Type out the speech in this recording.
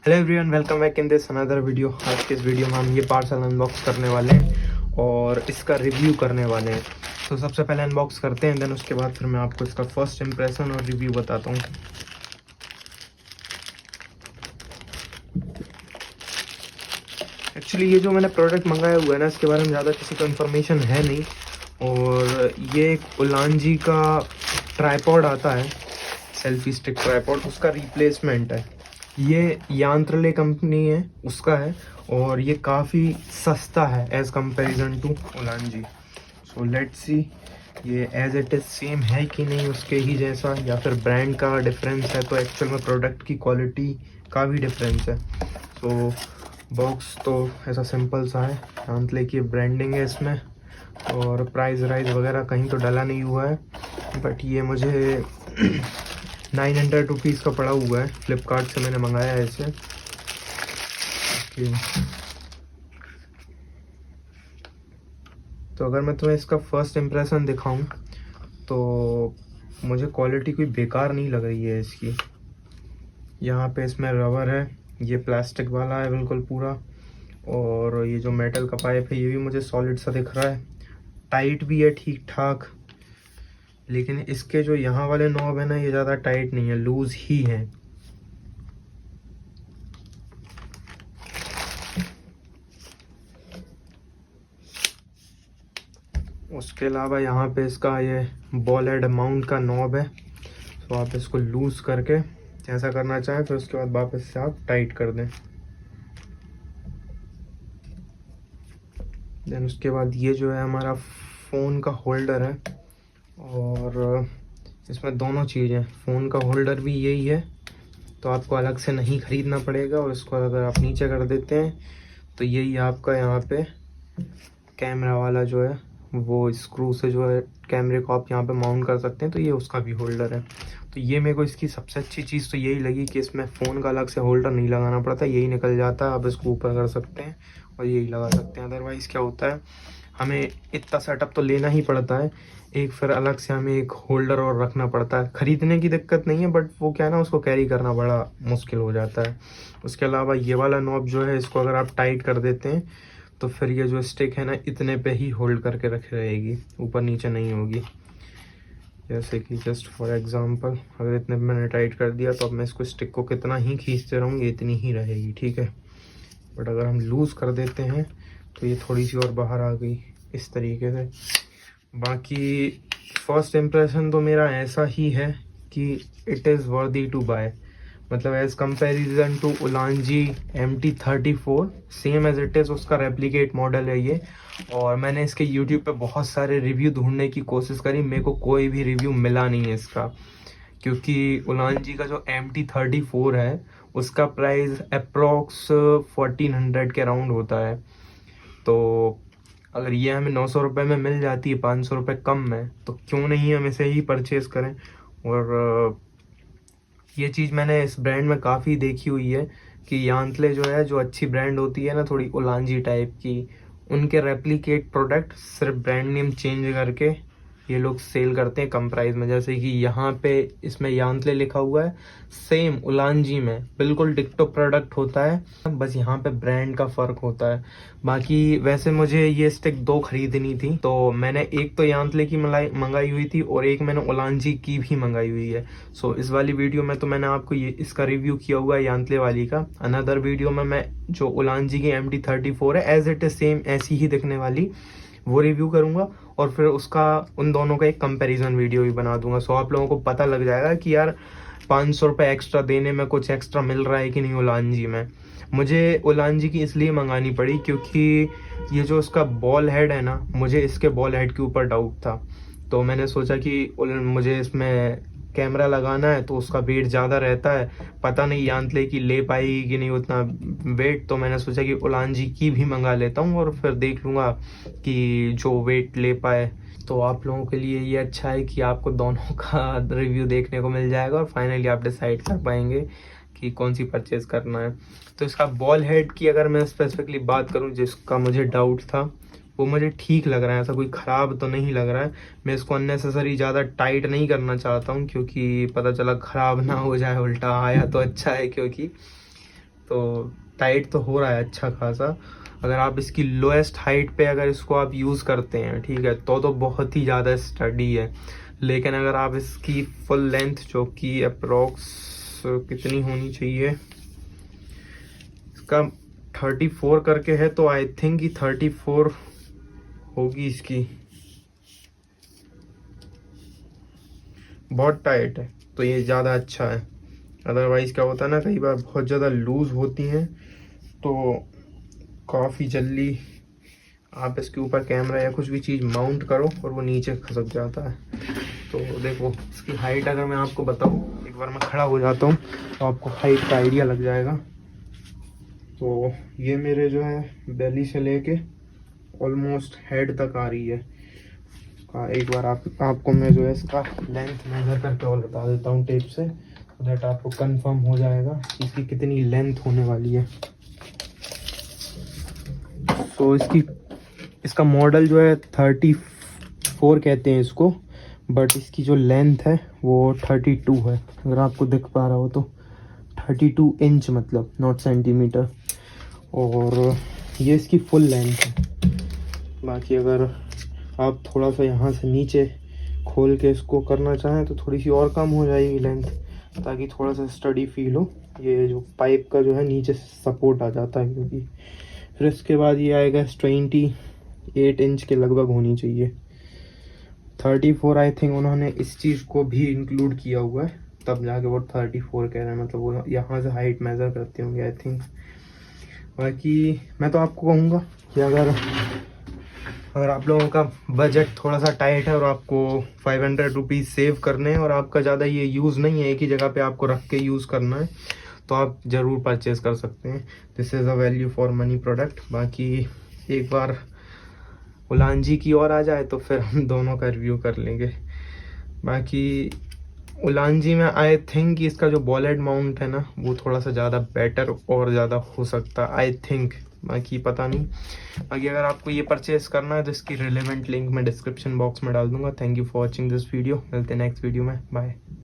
Hello everyone, welcome back in this another video. आज के इस वीडियो में हम ये पार्सल अनबॉक्स करने वाले हैं और इसका रिव्यू करने वाले हैं। तो सबसे पहले अनबॉक्स करते हैं, देन उसके बाद फिर मैं आपको इसका फर्स्ट इंप्रेशन और रिव्यू बताता हूँ। एक्चुअली ये जो मैंने प्रोडक्ट मंगाया हुआ है ना, इसके बारे में ज़्यादा किसी को इन्फॉर्मेशन है नहीं। और ये एक उलांजी का ट्राईपॉड आता है, सेल्फी स्टिक ट्राईपॉड, उसका रिप्लेसमेंट है। ये यांत्रिले कंपनी है उसका है और ये काफ़ी सस्ता है एज़ कंपैरिजन टू उलांजी। सो लेट्स सी ये एज इट इज़ सेम है कि नहीं उसके ही जैसा, या फिर ब्रांड का डिफरेंस है। तो एक्चुअल में प्रोडक्ट की क्वालिटी का भी डिफरेंस है। सो बॉक्स तो ऐसा सिंपल सा है, यांत्रिले की ब्रांडिंग है इसमें, और प्राइस राइज वगैरह कहीं तो डला नहीं हुआ है। बट ये मुझे 900 रुपीज़ का पड़ा हुआ है, फ्लिपकार्ट से मैंने मंगाया है इसे। तो अगर मैं तुम्हें इसका फर्स्ट इम्प्रेशन दिखाऊं तो मुझे क्वालिटी कोई बेकार नहीं लग रही है इसकी। यहाँ पे इसमें रबर है, ये प्लास्टिक वाला है बिल्कुल पूरा, और ये जो मेटल का पाइप है ये भी मुझे सॉलिड सा दिख रहा है। टाइट भी है ठीक ठाक, लेकिन इसके जो यहाँ वाले नॉब है ना, ये ज़्यादा टाइट नहीं है, लूज ही है। उसके अलावा यहाँ पे इसका ये बॉल हेड माउंट का नॉब है। तो आप इसको लूज करके जैसा करना चाहें, फिर उसके बाद वापस से आप टाइट कर दें। देन उसके बाद ये जो है हमारा फ़ोन का होल्डर है, और इसमें दोनों चीज़ें, फ़ोन का होल्डर भी यही है, तो आपको अलग से नहीं ख़रीदना पड़ेगा। और इसको अगर आप नीचे कर देते हैं तो यही आपका यहाँ पे कैमरा वाला जो है वो स्क्रू से जो है कैमरे को आप यहाँ पे माउंट कर सकते हैं। तो ये उसका भी होल्डर है। तो ये मेरे को इसकी सबसे अच्छी चीज़ तो यही लगी कि इसमें फ़ोन का अलग से होल्डर नहीं लगाना पड़ता, यही निकल जाता है। आप इसको ऊपर कर सकते हैं और यही लगा सकते हैं। अदरवाइज़ क्या होता है, हमें इतना सेटअप तो लेना ही पड़ता है एक, फिर अलग से हमें एक होल्डर और रखना पड़ता है। ख़रीदने की दिक्कत नहीं है, बट वो क्या है ना, उसको कैरी करना बड़ा मुश्किल हो जाता है। उसके अलावा ये वाला नॉब जो है, इसको अगर आप टाइट कर देते हैं तो फिर ये जो स्टिक है ना, इतने पे ही होल्ड करके रखे रहेगी, ऊपर नीचे नहीं होगी। जैसे कि जस्ट फॉर एग्जांपल, अगर इतने पे मैंने टाइट कर दिया तो अब मैं इसको स्टिक को कितना ही खींचते रहूँगी, इतनी ही रहेगी, ठीक है। बट अगर हम लूज़ कर देते हैं तो ये थोड़ी सी और बाहर आ गई इस तरीके से। बाकी फर्स्ट इम्प्रेशन तो मेरा ऐसा ही है कि it is worthy to buy. मतलब as comparison to Ulanzi MT34, same as it is उसका रेप्लिकेट मॉडल है ये। और मैंने इसके यूट्यूब पे बहुत सारे रिव्यू ढूंढने की कोशिश करी, मेरे को कोई भी रिव्यू मिला नहीं है इसका। क्योंकि उलांजी का जो MT34 है उसका प्राइस अप्रॉक्स 1400 के अराउंड होता है। तो अगर ये हमें 900 रुपये में मिल जाती है, 500 रुपये कम में, तो क्यों नहीं हम इसे ही परचेज़ करें। और ये चीज़ मैंने इस ब्रांड में काफ़ी देखी हुई है कि यांत्ले जो है, जो अच्छी ब्रांड होती है ना, थोड़ी उलांजी टाइप की, उनके रेप्लिकेट प्रोडक्ट सिर्फ ब्रांड नेम चेंज करके ये लोग सेल करते हैं कम प्राइस में। जैसे कि यहाँ पे इसमें यांत्ले लिखा हुआ है, सेम उलांजी में बिल्कुल डिक्टो प्रोडक्ट होता है, बस यहाँ पे ब्रांड का फ़र्क होता है। बाकी वैसे मुझे ये स्टिक 2 खरीदनी थी, तो मैंने एक तो यांत्ले की मंगाई हुई थी और एक मैंने उलांजी की भी मंगाई हुई है। सो इस वाली वीडियो में तो मैंने आपको ये इसका रिव्यू किया हुआ है यांत्ले वाली का। अनदर वीडियो में मैं जो उलांजी की MT34 है, एज इट इज़ सेम ऐसी ही दिखने वाली, वो रिव्यू करूँगा। और फिर उसका उन दोनों का एक कंपैरिजन वीडियो भी बना दूंगा। सो आप लोगों को पता लग जाएगा कि यार 500 रुपये एक्स्ट्रा देने में कुछ एक्स्ट्रा मिल रहा है कि नहीं उलांजी में। मुझे उलांजी की इसलिए मंगानी पड़ी क्योंकि ये जो उसका बॉल हेड है ना, मुझे इसके बॉल हेड के ऊपर डाउट था। तो मैंने सोचा कि मुझे इसमें कैमरा लगाना है तो उसका वेट ज़्यादा रहता है, पता नहीं यांत्ले की ले पाएगी कि नहीं उतना वेट। तो मैंने सोचा कि उलांजी की भी मंगा लेता हूँ और फिर देख लूँगा कि जो वेट ले पाए। तो आप लोगों के लिए ये अच्छा है कि आपको दोनों का रिव्यू देखने को मिल जाएगा और फाइनली आप डिसाइड कर पाएंगे कि कौन सी परचेज़ करना है। तो इसका बॉल हेड की अगर मैं स्पेसिफिकली बात करूँ, जिसका मुझे डाउट था, वो मुझे ठीक लग रहा है, ऐसा कोई ख़राब तो नहीं लग रहा है। मैं इसको अननेसेसरी ज़्यादा टाइट नहीं करना चाहता हूँ, क्योंकि पता चला ख़राब ना हो जाए, उल्टा आया तो अच्छा है। क्योंकि तो टाइट तो हो रहा है अच्छा खासा। अगर आप इसकी लोएस्ट हाइट पे अगर इसको आप यूज़ करते हैं, ठीक है, तो बहुत ही ज़्यादा स्टडी है। लेकिन अगर आप इसकी फुल लेंथ जो कि अप्रोक्स कितनी होनी चाहिए, इसका 34 करके है, तो आई थिंक कि 34 होगी इसकी। बहुत टाइट है तो ये ज़्यादा अच्छा है। अदरवाइज़ क्या होता है ना, कई बार बहुत ज़्यादा लूज़ होती हैं तो काफ़ी जल्दी आप इसके ऊपर कैमरा या कुछ भी चीज़ माउंट करो और वो नीचे खसक जाता है। तो देखो इसकी हाइट अगर मैं आपको बताऊँ, एक बार मैं खड़ा हो जाता हूँ तो आपको हाइट का आइडिया लग जाएगा। तो ये मेरे जो है बेली से लेके ऑलमोस्ट हेड तक आ रही है। एक बार आपको मैं जो है इसका लेंथ मेजर करके और बता देता हूँ टेप से, तो दैट आपको कंफर्म हो जाएगा कि इसकी कितनी लेंथ होने वाली है। तो इसका मॉडल जो है 34 कहते हैं इसको, बट इसकी जो लेंथ है वो 32 है। अगर आपको दिख पा रहा हो तो 32 इंच, मतलब नॉट सेंटीमीटर। और ये इसकी फुल लेंथ है। बाकी अगर आप थोड़ा सा यहाँ से नीचे खोल के इसको करना चाहें तो थोड़ी सी और कम हो जाएगी लेंथ, ताकि थोड़ा सा स्टडी फील हो। ये जो पाइप का जो है नीचे सपोर्ट आ जाता है, क्योंकि फिर इसके बाद ये आएगा 28 इंच के लगभग होनी चाहिए। 34 आई थिंक उन्होंने इस चीज़ को भी इंक्लूड किया हुआ है, तब जाके वो 34 कह रहे हैं, मतलब वो यहाँ से हाइट मेज़र करते होंगे आई थिंक। बाकी मैं तो आपको कहूँगा कि अगर आप लोगों का बजट थोड़ा सा टाइट है और आपको 500 रुपीज़ सेव करने हैं और आपका ज़्यादा ये यूज़ नहीं है, एक ही जगह पे आपको रख के यूज़ करना है, तो आप ज़रूर परचेज़ कर सकते हैं। This is a value for money product. बाकी एक बार उलांजी की ओर आ जाए तो फिर हम दोनों का रिव्यू कर लेंगे। बाकी उलांजी में आई थिंक कि इसका जो बॉल हेड माउंट है ना, वो थोड़ा सा ज़्यादा बेटर और ज़्यादा हो सकता आई थिंक, बाकी पता नहीं। बाकी अगर आपको ये परचेस करना है तो इसकी रिलेवेंट लिंक मैं डिस्क्रिप्शन बॉक्स में डाल दूंगा। Thank you for watching this video. मिलते हैं नेक्स्ट वीडियो में, बाय।